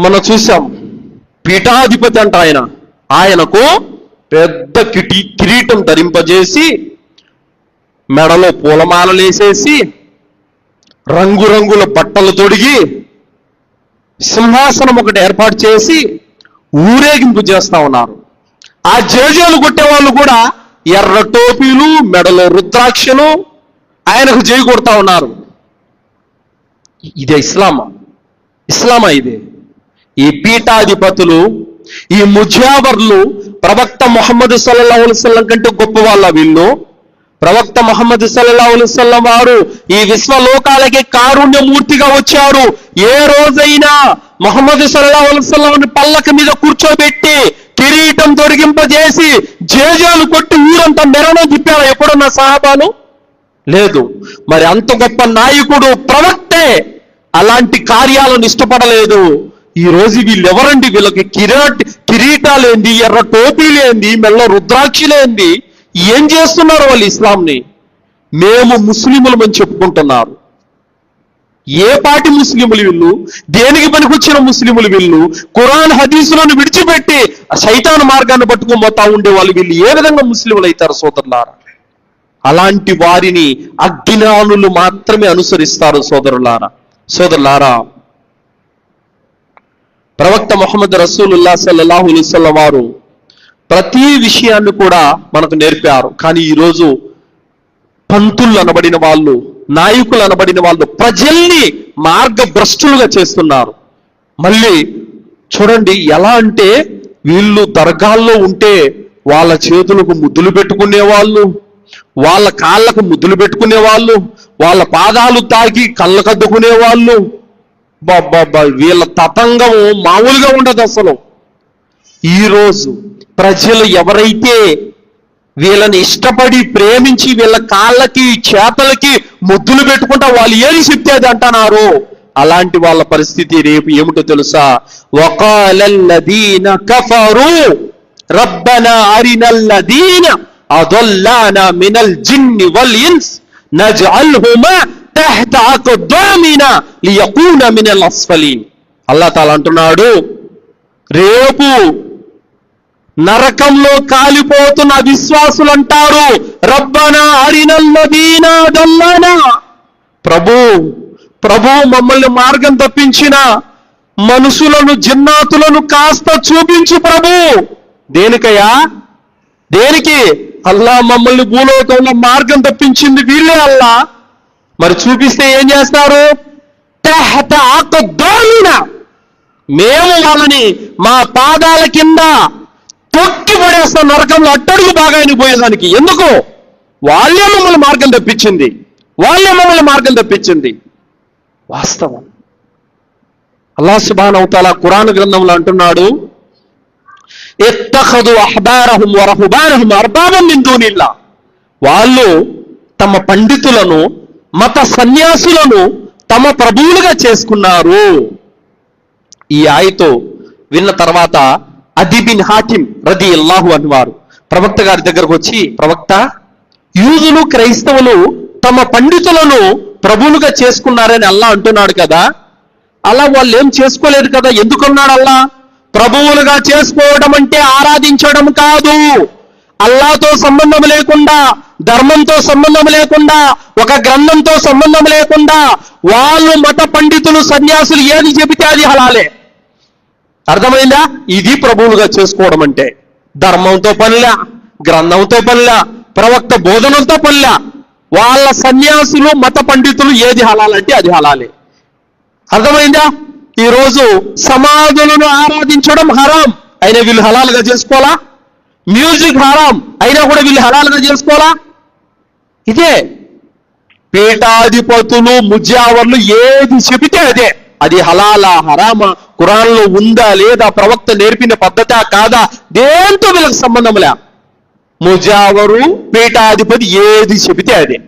మనం చూసాం. పీఠాధిపతి అంట ఆయనకు పెద్ద కిరీటం ధరింపజేసి, మెడలో పూలమాలలు వేసేసి, రంగురంగుల బట్టలు తొడిగి, సింహాసనం ఒకటి ఏర్పాటు చేసి ఊరేగింపు చేస్తా ఉన్నారు. ఆ జేజేలు కొట్టేవాళ్ళు కూడా ఎర్ర టోపీలు, మెడలో రుద్రాక్షలు, ఆయనకు జై కొడతా ఉన్నారు. ఇదే ఇస్లామా? ఇస్లామా ఇదే? ఈ పీఠాధిపతులు, ఈ ముజావర్లు ప్రవక్త ముహమ్మద్ సల్లల్లాహు అలైహి వసల్లం కంటే గొప్ప వాళ్ళ వీళ్ళు? ప్రవక్త ముహమ్మద్ సల్లల్లాహు అలైహి వసల్లం వారు ఈ విశ్వలోకాలకి కారుణ్యమూర్తిగా వచ్చారు. ఏ రోజైనా ముహమ్మద్ సల్లల్లాహు అలైహి వసల్లం పల్లక మీద కూర్చోబెట్టి కిరీటం తొడిగింపజేసి జేజాలు కొట్టి ఊరంతా మెరణ తిప్పారు ఎప్పుడున్న సహాబాలు? లేదు. మరి అంత గొప్ప నాయకుడు ప్రవక్తే అలాంటి కార్యాలను ఇష్టపడలేదు. ఈ రోజు వీళ్ళెవరండి? వీళ్ళకి కిరీటాలేంది, ఎర్ర టోపీలేంది, మెల్ల రుద్రాక్షలేంది? ఏం చేస్తున్నారు వాళ్ళు ఇస్లాంని? మేము ముస్లిములమని చెప్పుకుంటున్నారు. ఏ పాటి ముస్లిములు వీళ్ళు? దేనికి పనికొచ్చిన ముస్లిములు వీళ్ళు? ఖురాన్ హదీసులను విడిచిపెట్టి శైతాను మార్గాన్ని పట్టుకొని పోతా ఉండే వాళ్ళు వీళ్ళు ఏ విధంగా ముస్లిములు అవుతారు సోదరులారా? అలాంటి వారిని అజ్ఞానులు మాత్రమే అనుసరిస్తారు సోదరులారా. ప్రవక్త ముహమ్మద్ రసూలుల్లాహ్ సల్లల్లాహు అలైహి వసల్లం వారు ప్రతి విషయాన్ని కూడా మనకు నేర్పారు. కానీ ఈరోజు పంతులు అనబడిన వాళ్ళు, నాయకులు అనబడిన వాళ్ళు ప్రజల్ని మార్గభ్రష్టులుగా చేస్తున్నారు. మళ్ళీ చూడండి ఎలా అంటే, వీళ్ళు దర్గాల్లో ఉంటే వాళ్ళ చేతులకు ముద్దులు పెట్టుకునేవాళ్ళు, వాళ్ళ కాళ్ళకు ముద్దులు పెట్టుకునేవాళ్ళు, వాళ్ళ పాదాలు తాకి కళ్ళకద్దుకునేవాళ్ళు. బాబా, వీళ్ళ తతంగం మామూలుగా ఉండదు అసలు. ఈరోజు ప్రజలు ఎవరైతే వీళ్ళని ఇష్టపడి ప్రేమించి వీళ్ళ కాళ్ళకి చేతలకి ముద్దులు పెట్టుకుంటా వాళ్ళు ఏది చెప్తే అది అంటున్నారు. అలాంటి వాళ్ళ పరిస్థితి రేపు ఏమిటో తెలుసా? వకాలల్లదీన కఫరు రబ్బనా అరినల్లదీన అదల్లానా మినల్ జిన్ని వల్ ఇన్స్ నజ్అల్హుమా తహత అక్దామినా లియకూన మినల్ అస్ఫలీన్. అల్లాహ్ తాలా అంటున్నాడు, రేపు నరకంలో కాలిపోతున్న విశ్వాసులు అంటారు, రబ్బనా అరినల్లదీనా దల్లానా, ప్రభు మమ్మల్ని మార్గం తప్పించిన మనుషులను, జిన్నాతులను కాస్త చూపించు ప్రభు. దేనికయ్యా? దేనికి? అల్లాహ్ మమ్మల్ని భూలోకంలో మార్గం తప్పించింది వీళ్ళే అల్లా. మరి చూపిస్తే ఏం చేస్తారు? తహత అక్దామినా, మేము వాళ్ళని మా పాదాల కింద తొక్కి పడేస్తాం నరకంలో, అట్టడుగు బాగా పోయేదానికి. ఎందుకు? వాళ్ళే మమ్మల్ని మార్గం తప్పించింది. వాస్తవం. అల్లాహ్ సుబ్హానహు వ తఆలా ఖురాన్ గ్రంథంలో అంటున్నాడు, ఇత్తఖదు అహ్బారహుం వ రహబానహుం అర్బాబం మిన్ దూనిల్లాహ్. వాళ్ళు తమ పండితులను, మత సన్యాసులను తమ ప్రభువులుగా చేసుకున్నారు. ఈ ఆయతో విన్న తర్వాత అదీ బిన్ హాతిమ్ రదియల్లాహు అన్హు వారు ప్రవక్త గారి దగ్గరకు వచ్చి, ప్రవక్త, యూదులు క్రైస్తవులు తమ పండితులను ప్రభువులుగా చేసుకున్నారని అల్లాహ్ అంటున్నాడు కదా, అలా వాళ్ళు ఏం చేసుకోలేదు కదా, ఎందుకన్నాడు అల్లాహ్? ప్రభువులుగా చేసుకోవడం అంటే ఆరాధించడం కాదు. అల్లాహ్తో సంబంధం లేకుండా, ధర్మంతో సంబంధం లేకుండా, ఒక గ్రంథంతో సంబంధం లేకుండా వాళ్ళు మత పండితులు, సన్యాసులు ఏది చెబితే అది హలాలే. అర్థమైందా? ఇది ప్రభువులుగా చేసుకోవడం అంటే. ధర్మంతో పనిలా, గ్రంథంతో పనిలా, ప్రవక్త బోధనలతో పనిలా. వాళ్ళ సన్యాసులు, మత పండితులు ఏది హలాలంటే అది హలాలే. అర్థమైందా? ఈరోజు సమాధులను ఆరాధించడం హరాం అయినా వీళ్ళు హలాలుగా చేసుకోవాలా? మ్యూజిక్ హరాం అయినా కూడా వీళ్ళు హలాలుగా చేసుకోవాలా? ఇదే పీఠాధిపతులు, ముజావర్లు ఏది చెబితే అదే. అది హలాలా, హరామా, ఖురాన్లో ఉందా లేదా, ప్రవక్త నేర్పిన పద్ధతా కాదా, దేంతో వీళ్ళకి సంబంధం లే. ముజావరు, పీఠాధిపతి ఏది చెబితే అదే.